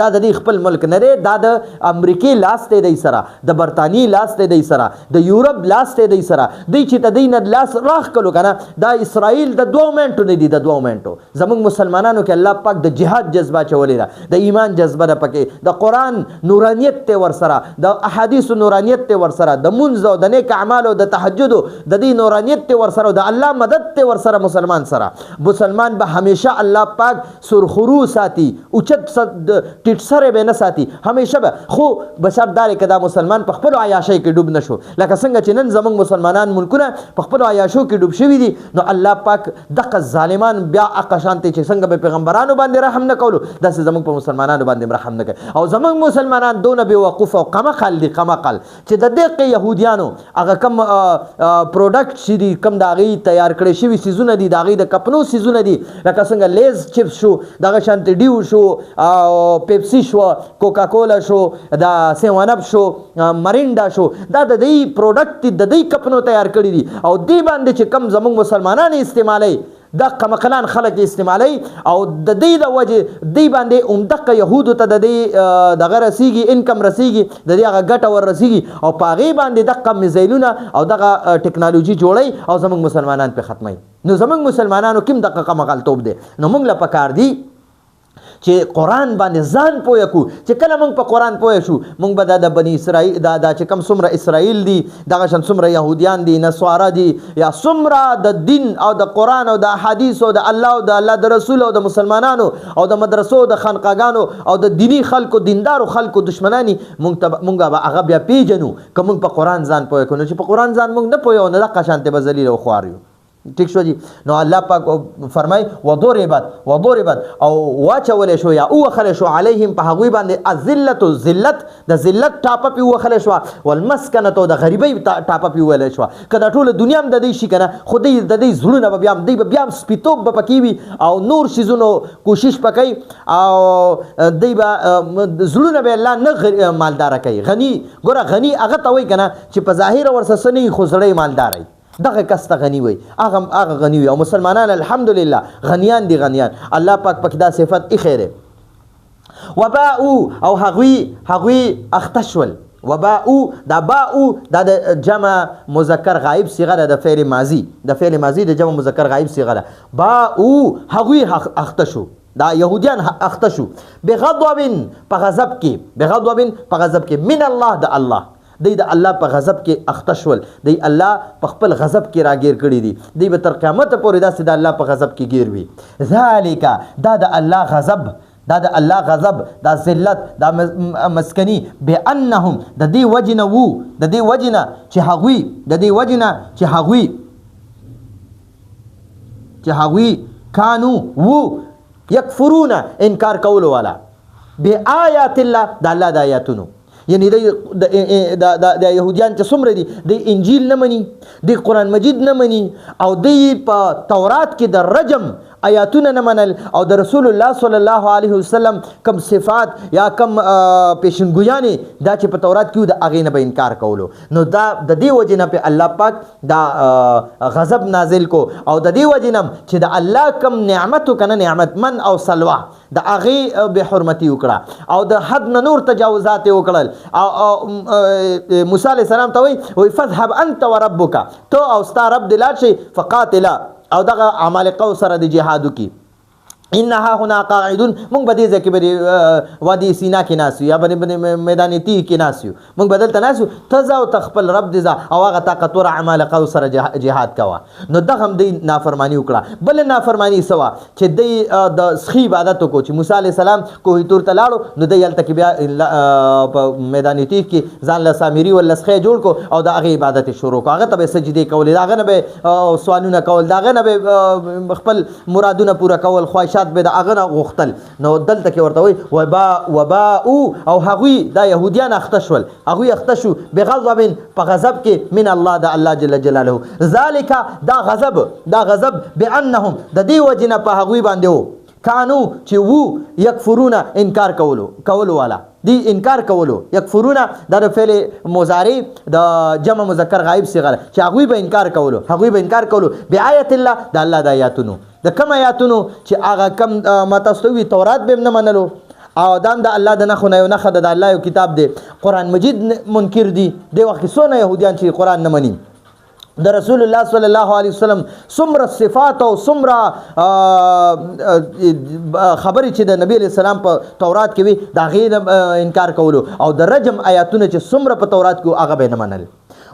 دا د دې خپل ملک نه دی، دا د امریکې لاس دی دی سره، د برطانیې لاس دی دی سره، د یورپ لاس دی دی سره. دی چې د دوی نه لاس راښکلو که نه دا اسرائیل د 2 منټو نه دي، د 2 منټو. زموږ مسلمانانو کې الله پاک د جهاد جذبه اچولې ده، د ایمان جذبه ده پکې، د قرآن نورانیت ته ورسره، د احادیثو نورانیت ته ورسره، د منځ او د نیک اعمالو د تهجدو د دې نورانیت ته ورسره، د الله مدد ته ورسره مسلمان سره. مسلمان به همیشه الله پاک سرخرو ساتي، اوچت ټیټ سره به نه ساتي همیشه به. خو بشرط دا دی که دا مسلمان په خپلو عیاشۍ کې ډوب نه شو، لکه څنګه چې نن زموږ مسلمانان ملکونه په خپلو عیاشو کې ډوب شوي دي. نو الله پاک دغه ظالمان بیا هغه شانتې چې څنګه به پیغمبرانو باندې رحم نه کولو داسې زموږ په مسلمانانو باندې رحم نه کوي. او زموږ مسلمانان دونه بېوقوف او قمقل دي، قمقل چې د دغې یهودیانو هغه کم پروډکټ چې دي، کم د هغې تیار کړی شوي څیزونه دي، د هغې د کپنو څیزونه دي، لکه څنګه لیز چپس شو، دغه شانتې ډیو شو، او پیپسی شو، کوکا کولا شو، دا 7 اپ شو، مرینډا شو، دا د دې پروډکټ د دې کپنو تیار کړي دي. او دې باندې چې کم زموږ مسلمانان استعمالوي، دا قمقلان خلک استعمالوي، او د دې د وجې دې باندې عمدقه یهودو ته د دې دغه رسیږي، انکم رسیږي، د دې هغه ګټه ور رسیږي، او په هغې باندې دغه میزایلونه او دغه ټکنالوژي جوړوي او زموږ مسلمانان پې ختموي. نو زموږ مسلمانانو کوم دغه قمقلتوب دی. نو موږ له پکار دي چې قرآن باندې ځان پوه کړو، چې کله موږ په قرآن پوه شو موږ به دا د بني اسرائیل دا چې کوم څومره اسرائیل دي، دغه شان څومره یهودیان دي، نصوارا دي، یا څومره د دین او د قرآن او د احادیث او د الله او د الله د رسول او د مسلمانانو او د مدرسو د خانقاګانو او د دینی خلکو دیندارو خلکو دشمنانی موږ به هغه بیا پیژنو که موږ په قرآن ځان پوه کړو. چې په قرآن ځان موږ نه پوهیو نو دغه شانتې به ذلیل او خوار یو. ٹھیک شو جی. نو الله پاک فرمای وضربت او واچولې شو یا اوخلې شو علیهم په هغوی باندې الذلت، ذلت د ذلت ټاپه پی وخلې شو، والمسکنه د غریبۍ ټاپه پی ویلې شو. کله ټول دنیا هم د دې شي کنه، خو د دې زړونه به بیا سپیتوب به پکې وي او نور شیزونو کوشش پکې، او دی به زړونه به الله نه مالدار کوي. غنی ګوره غنی هغه ته وایي کنه چې په ظاهر ورسره نه خو زړی مالدار وي، دغه کس ته غنی وي، هغه غنی وي. او مسلمانان الحمدلله غنیان دي، غنیان. الله پاک پکې دا صفت ایښی دی. وباءو او هغوی اخته شول. وباءو دا باءو دا د جمع مذکر غایب صیغه ده، د فعل ماضی، د فعل ماضی د جمع مذکر غایب صیغه ده. باءو هغوی اخته شو، دا یهودیان اخته شو. بغضب په غضب کې، بغضب په غضب کې، من الله د الله، دی د الله په غضب کې اخته شول، دی الله په خپل غضب کې راګیر کړي دي، دی به تر قیامت پورې داسې د الله په غضب کې ګیر وي. ذالک دا د الله غضب، دا د الله غضب، دا ذلت، دا مسکنی بانهم د دې وجه نه وو، د دې وجه نه چې هغوی د دې وجه نه چې هغوی کانو وو یکفرون انکار کولو والا بآیات الله د الله د آیاتونو. یعنی د یهودیان چې څومره دي د انجیل نه مني، د قرآن مجید نه مني، او دوی په تورات کې د رجم آیاتونه نه منل، او د رسول الله صلی الله علیه وسلم کم صفات یا کم پیشنګویانې دا چې په تورات کې د هغې نه به انکار کولو. نو دا د دې وجې نه په الله پاک دا غضب نازل کو، او د دې وجې نه چې د الله کم نعمت وکنه نعمتمن او سلوه د هغې بې حرمتي وکړه او د حد نه نور تجاوزات یې وکړل. او موسی علیه السلام ته وایي فذهب انت وربک، تو او ستا رب دې لاړ شئ فقاتله او دغه عمالقه سره د جهاد وکړي. انها هنا قاعدون، مونږ به دې ځای کې به وادي سینا کې ناست یو یا به میدان تیه کې ناست یو، مونږ به دلته ناست یو، ته ځه او ته خپل رب دې ځه او هغه طاقتوره عمالقه سره جهاد کوه. نو دغه هم دوی نافرماني وکړه. بله نافرماني څه وه چې دوی د سخي عبادت وکړو، چې موسی علیه السلام کوه طور ته لاړو نو دوی هلته کې بیا په میدان تیه کې ځان له سامري ولا سخی جوړ کړو او د هغې عبادت یې شروع کړو. هغه ته به یې سجدې کولې، د هغه نه به سوالونه کول، د هغه نه به خپل مرادونه پوره کول، خواهشات به د هغه نه غوښتل. نو دلته کې ورته وایي وباءو، او هغوی دا یهودیان اخته شول، هغوی اخته شو بغضب په غضب کې من الله د الله جل جلاله. ذالک دا غضب بانهم د دې وجې نه په هغوی باندې و کانو چې وو یکفرونه انکار کولو والا دی انکار کولو. یکفرونه دا د فعل مضارع د جمع مذکر غایب صیغه چې هغوی به انکار کولو بآیت الله د الله د آیاتونو. د کم آیاتونو چې هغه کم ما تاسو ته وي تورات به هم نه منلو، او دام د الله د نښو نه یو نښه د الله یو کتاب دی، قرآن مجید منکر دي. دې وخت کې څونه یهودیان چې قرآن نه مني، د رسول الله صلی الله علیه وسلم څومره صفات او څومره خبرې چې د نبی علیه السلام په تورات کې وي د هغې انکار کولو، او د رجم آیاتونه چې څومره په تورات کې هغه به یې نه منل.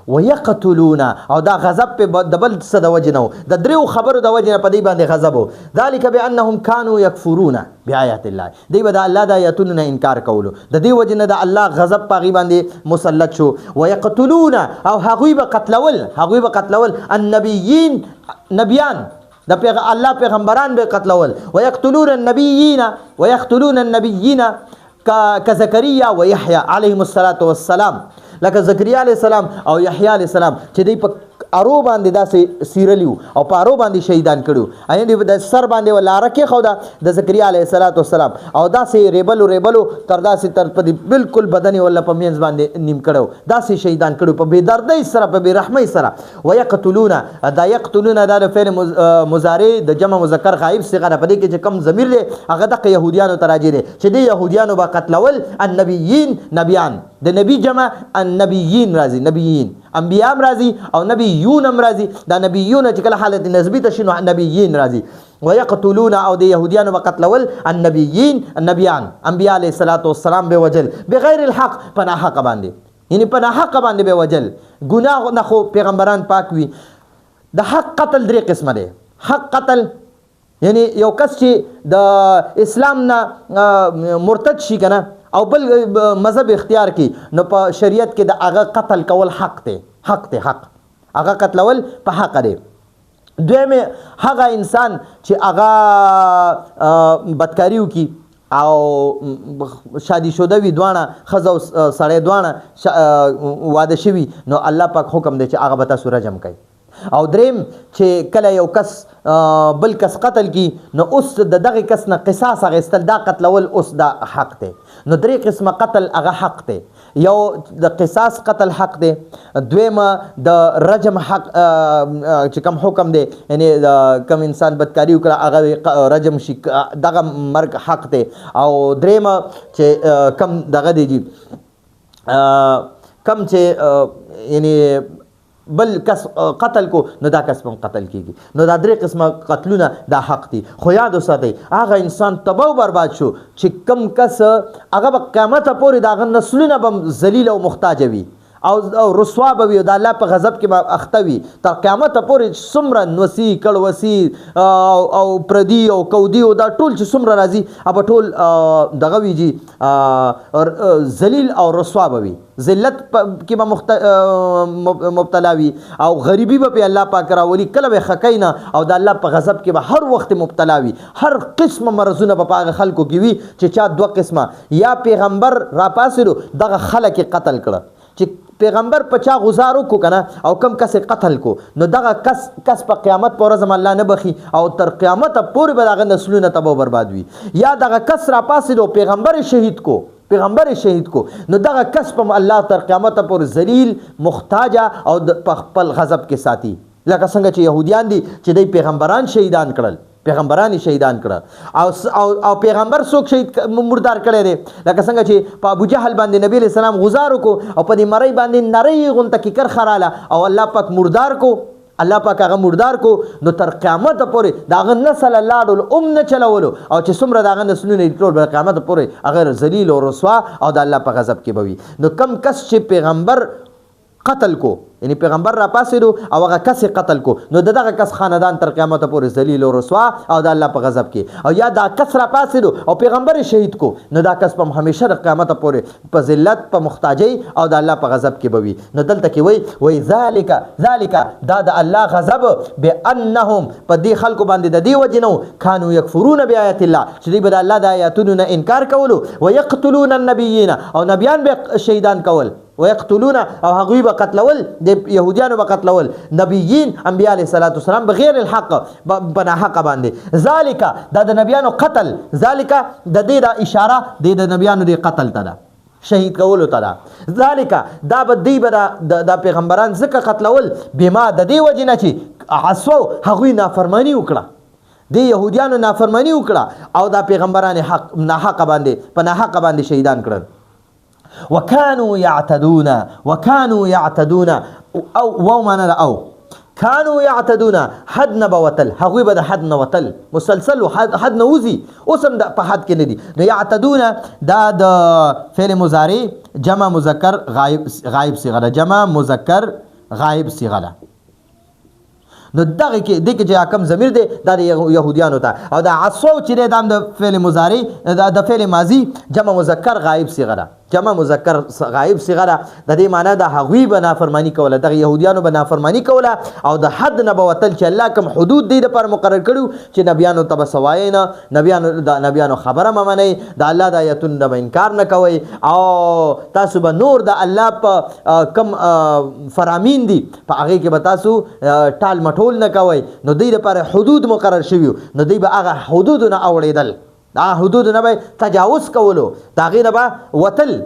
ويقتلون، او دا غضب په د بل څه د وجې نه و، د دریو خبرو د وجې نه په دې باندې غضب و. ذلک بانهم کانوا یکفرون بآیات الله، دوی به د الله د آیاتونو نه انکار کولو، د دې وجې نه د الله غضب په هغې باندې مسلط شو. ویقتلون، او هغوی به قتلول النبیین، نبیان د الله پیغمبران به قتلول. ويقتلون النبیین کزکریا و یحیی علیهم السلام، لکه زکریا علیه السلام او یحیی علیه السلام چې دوی په ارو باندې داسې سیرلی وو او په ارو باندې شهیدان کړي، یعنې د سر باندې لاره کېښوده د زکریا علیه السلام، او داسې ریبلو تر داسې تر په بالکل بدن یې ولا په منځ باندې نیم کړی، داسې شهیدان کړي په بې دردۍ سره، په بې رحمۍ سره. ویقتلون، دا یقتلون دا د فعل مضارع د جمع مذکر غایب صیغه ده، په دې کې چې کم ضمیر دی هغه دغه یهودیانو ته راجع دی چې دې یهودیانو به قتلول النبیین، نبیان د نبی جمع النبیین راځي، نبیین انبیا هم راځي او نبیون هم راځي. دا نبیون چې کله حالت نسبی ته شي نو نبیین راځي. ويقتلون، او د یهودیانو به قتلول النبیین، نبیان انبیا علیه السلام به وجل بغیر الحق، په ناحقه باندې، یعنی په ناحقه باندې به وجل. ګناه نه خو پیغمبران پاک وي. د حق قتل درې قسمه دی. حق قتل یعنی یو کس چې د اسلام نه مرتد شي کنه او بل مذهب اختیار کی، نو په شریعت کې د هغه قتل کول حق دی، هغه قتلول په حق دی. دویمه هغه انسان چې هغه بدکاری وکړي او شادي شوده وي، دواړه ښځه او سړی دواړه واده شوي، نو الله پاک حکم دی چې هغه به تاسو رجم کوي. او دریم چې کله یو کس بل کس قتل کی، نو اوس د دغه کس نه قصاص اخیستل، دا قتلول اوس دا حق دی. نو درې قسمه قتل هغه حق دی. یو د قصاص قتل حق دی، دویمه د رجم حق چې کم حکم دی، یعنی کم انسان بدکاری وکړه هغه رجم شي، دغه مرګ حق دی. او دریمه چې کم دغه دی کم چې یعنی بل کس قتل کو، نو دا کس هم قتل کیږي. نو دا درې قسمه قتلونه دا حق دي. خو یاد وساتئ هغه انسان تباه و برباد شو چې کم کس هغه به قیامت پورې د هغه نسلونه به ذلیل او محتاج وي، او رسوا به وي او د الله په غضب کې به اخته وي تر قیامته پورې څومره نوسي کړوسي او پردي او کودي او دا ټول چې څومره راځي هغه ټول دغه وي جي ذلیل او رسوا به وي ذلت کې به مبتلا وي او غریبي به په الله پاک راولي کله به خکینه او د الله په غضب کې به هر وخت مبتلا وي هر قسم مرزونه به هغه خلکو کې وي چې چا دوه قسمه یا پیغمبر راپاسېدو دغه خلک قتل کړه چې پیغمبر په چا غزار وکړو کنه او کم کس قتل کو نو دغه کس په قیامت پر ورځ الله نه بخي او تر قیامت پورې به دغه نسلونه تباہ برباد وي یا دغه کس راپاسېدو پیغمبر شهید کو نو دغه کس په الله تر قیامت پورې ذلیل محتاج او په خپل غضب کې ساتي لکه څنګه چې يهوديان دي چې د پیغمبران شهیدان کړل پیغمبران شهیدان کړه او پیغمبر څوک شهید مردار کړي دي لکه څنګه چې په ابو جهل باندې نبی علیہ السلام غزار کو او په دې مړی باندې نری غونته کې کر خراله او الله پاک مردار کو الله پاک هغه مردار کو نو تر قیامت پورې داغه نسل الله ډول نه چلولو او چې څومره داغه نسلونه ټول به قیامت پورې هغه ذلیل او رسوا او د الله په غضب کې بوي نو کم کس چې پیغمبر قتل کو یعنی پیغمبر را پاسېدو او هغه کس قتل کو نو دغه کس خاندان تر قیامت پورې ذلیل او رسوا او د الله په غضب کې او یا دا کس را پاسېدو او پیغمبر شهید کو نو دا کس په همیشه د قیامت پورې په ذلت په محتاجۍ او د الله په غضب کې بوي نو دلته کې وای ذالک دا د الله غضب بانهم په دې خلکو باندې د دې وجنو کانوا یکفرون بیاات الله چې دوی به د الله د آیاتونو نه انکار کولو ويقتلون النبیین او نبیان به شهیدان کول ويقتلون او هغوی به قتلول د يهوديانو به قتلول نبیین انبیاء علیه الصلاۃ والسلام بغیر الحق بنا حق باندې ذالک دا د نبیانو قتل ذالک د دې د اشاره د نبیانو د قتل ته ده شهید کولو ته ده ذالک دا به دی به د پیغمبران ځکه قتلول بما د دې وجنه چې عصوا هغوی نافرمانی وکړه د يهوديانو نافرمانی وکړه او د پیغمبران حق نه حق باندې په نه حق باندې شهیدان کړل وكانوا يعتدون او ومن او كانوا يعتدون حد نبوتل هغوی به د حد نوتل مسلسل حد نوزي اوسم د په حد کې نه دي نو يعتدون دا د فعل مضارع جمع مذکر غائب صيغه جمع مذکر غائب صيغه نو دغه کې د کې چې کم ضمیر دی د يهوديانو ته او د عصو چې د فعل مضارع د فعل ماضي جمع مذکر غائب صيغه جمع مذکر غائب صيغه د دې معنی د هغوی به نافرمانی کوله د يهوديانو به نافرمانی کوله او د حد نه بوتل چې الله کوم حدود دی د پر مقرر کړو چې نبیانو ته سوای نه نبیانو خبره ممنئ د الله د آیاتونو د انکار نه کوي او تاسو به نور د الله په کم فرامین دي په هغه کې به تاسو ټال مټول نه کوي نو دوی لپاره حدود مقرر شوي نو دوی به هغه حدود نه اوړېدل دا حدود نه به تجاوز کولو دا غیر به وتل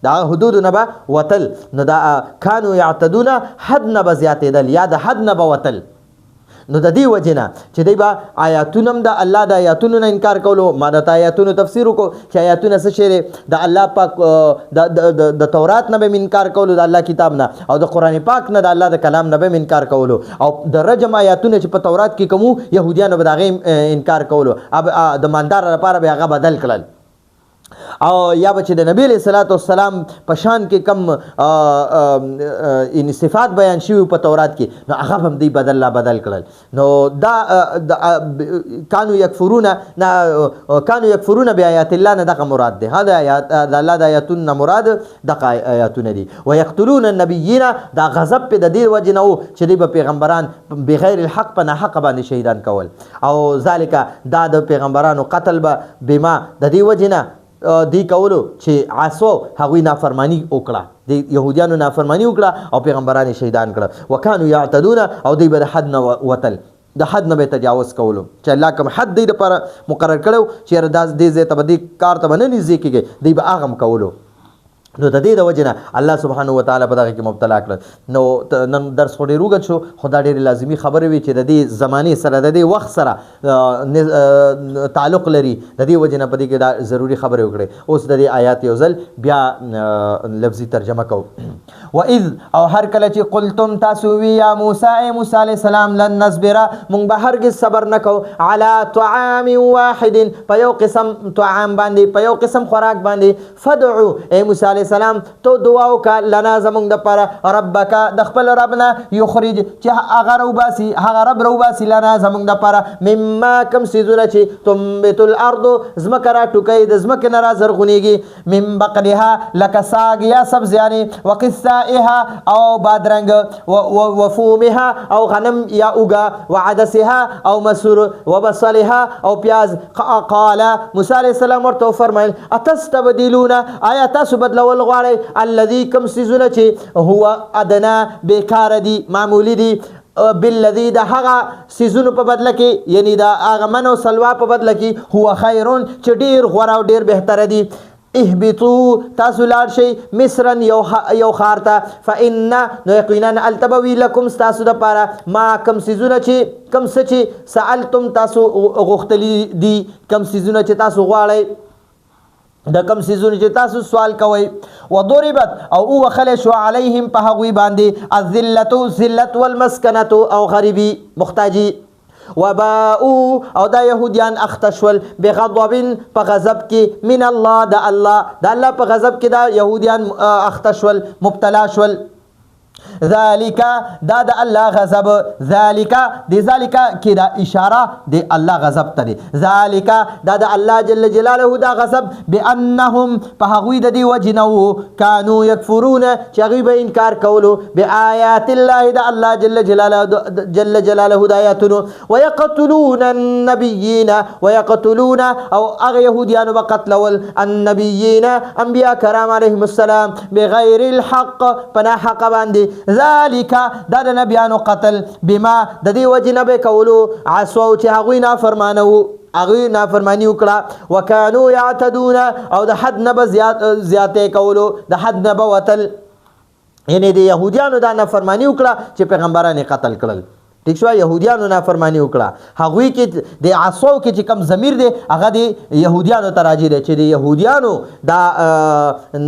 دا حدود نه به وتل نو دا کانوا یعتدون حد نه به زیاتېدل یا د حد نه به وتل نو د دې وجنه چې دی به آیاتونه د الله د آیاتونو نه انکار کولو ما د آیاتونو تفسیر وکړو چې آیاتونه څه شی د الله پاک د تورات نه به انکار کولو د الله کتاب نه او د قران پاک نه د الله د کلام نه به انکار کولو او د رجم آیاتونه چې په تورات کې کومو يهوديانو به دغه انکار کولو اب د مالدار لپاره به هغه بدل کړل او یا بچ د نبی علیہ الصلوۃ والسلام په شان کې کم ان صفات بیان شوی په تورات کې نو هغه هم دی بدل کړل نو دا کانوا یکفرون بیاات الله نه دغه مراد ده دا آیات د الله د آیاتونو مراد دغه آیاتونه دي ويقتلون النبیین دا غضب په د دې وجه نه چې دی پیغمبران بغیر الحق په نه حق باندې شهیدان کول او ذالک دا د پیغمبرانو قتل به بما د دې وجه نه دی کولو چې عصو هغوی نافرمانی وکړه د يهوديانو نافرمانی وکړه او پیغمبران شهیدان کړه وکانو یعتدون او دی به حد نه وتل د حد نه به تجاوز کولو چې الله کوم حد دی لپاره مقرر کړو چې رداز دې زه ته دې کار ته نه نږدې کېږي دی به هغه کولو نو د دې د وجنه الله سبحانه و تعالی په دغه کې مبتلا کړ نو نن درس خو ډېر وګت شو خدای ډېر لازمي خبره وي چې د دې زمانه سره د دې وخت سره تعلق لري د دې وجنه په دې کې دا ضروری خبره وکړي اوس د دې آیات یو ځل بیا لفظي ترجمه کو واذ او هر کله چې قلتم تاسو وی یا موسی علیہ السلام لن نصبر مونږ به هرگز صبر نکو علی طعام واحد په یو قسم طعام باندې په یو قسم خوراک باندې فدعوا موسی علیه السلام تو دعا وکړه لنا زمونږ دپاره ربک د خپل رب نه یخرج چې هغه راوباسي هغه رب راوباسي لنا زمونږ دپاره مما کوم څیزونه چې تنبت الارض ځمکه راټوکوي د ځمکې نه رازرغونېږي من بقلها لکه ساګ یا سبزیانې وقثائها او بادرنګ وفومها او غنم یا اوږه وعدسها او مسور وبصلها او پیاز قال موسی علیه السلام ورته وفرمیل اتستبدلون آیا تاسو بدلول غواړئ الذي کوم څیزونه چې هو ادنا بیکاره دي معمولی دي بالذي د هغه سیزونو په بدله کې یعنی د هغه من او سلوا په بدله کې هو خیرون چې ډیر غوره او ډیر بهتره دي اهبطوا تاسو لاړ شئ مصرا یو ښار ته فان نو یقینا التبوي لکم ستاسو دپاره ما کم سیزونه چې کم څه چې سألتم تاسو غوښتلي دي کم سیزونه چې تاسو غواړئ د کم سیزونه چې تاسو سوال کوئ وضربت او وخلی شو علیهم په هغوی باندې الذلة ذلت والمسکنة او غریبي محتاجي وباءوا او دا يهوديان اختشول بغضب په غضب کې من الله د الله په غضب کې دا يهوديان اختشول مبتلا شول ذالک دا د الله غضب ذالک کې دا اشاره د الله غضب ته دی ذالک دا د الله جل جلاله دا غضب بانهم په هغوی د دې وجې نه وو کانو یکفرون چې هغوی به انکار کولو بآیات الله د الله جل جلاله د آیاتونو ویقتلون النبیین ویقتلون او هغه یهودیانو به قتلول النبیین انبیا کرام علیهم السلام بغیر الحق پنا حق باندې ذالک دا د نبیانو قتل بما د دې وجې نه به کولو عصوا چې هغوی نافرمانه وو هغوی نافرمانی وکړه وکانو یعتدون او د حد نه به زیاتې کولو د حد نه به وتل یعنی د یهودیانو دا نافرمانی وکړه چې پیغمبران یې قتل کړل ٹھیک شو یهودیانو نافرمانی وکړه هغوی کې د عصو کې چې کم ضمیر دی هغه د یهودیانو ته راجع دی چې د یهودیانو دا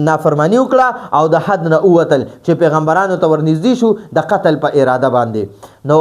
نافرمانی وکړه او د حد نه ووتل چې پیغمبرانو ته ورنږدې شو د قتل په اراده باندې نو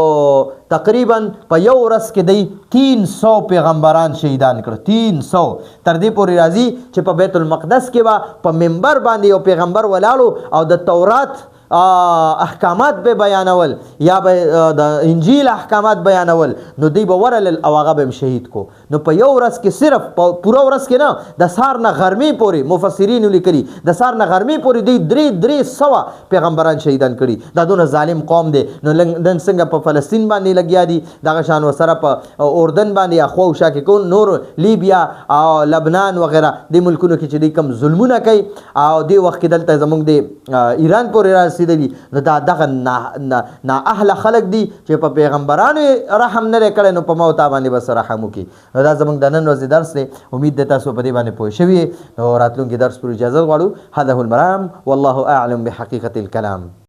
تقریبا په یو ورځ کې دی 300 پیغمبران شهیدان کړ 300 تر دې پورې راځي چې په بیت المقدس کې به په منبر باندې یو پیغمبر ولاړو او د تورات احکامات به بیانول یا به د انجیل احکامات بیانول نو دی به ورلل او هغه به شهید کو نو په یو ورځ کې صرف پوره ورځ کې نه د سار نه غرمې پورې مفسرین لیکلي د سار نه غرمې پورې دی درې سوه پیغمبران شهیدان کړي دا دونه ظالم قوم دی نو نن څنګه په فلسطین باندې لګیا دي دغه شان ورسره په اردن باندې اخوا او شا کې کو نور لیبیا او لبنان وغیره د ملکونو کې چې دی کم ظلمونه کوي او دی وخت کې دلته زموږ د ایران پورې رسېدلي نو دا دغه نا اهله خلق دي چې په پیغمبرانو رحم نه کړي نو په موت باندې بس رحم وکړي نو دا زموږ د نن ورځې درس دی امید ده تاسو په دې باندې پوه شوي نو راتلونکي درس پر اجازه غواړو هذا هو المرام والله اعلم بحقیقة الكلام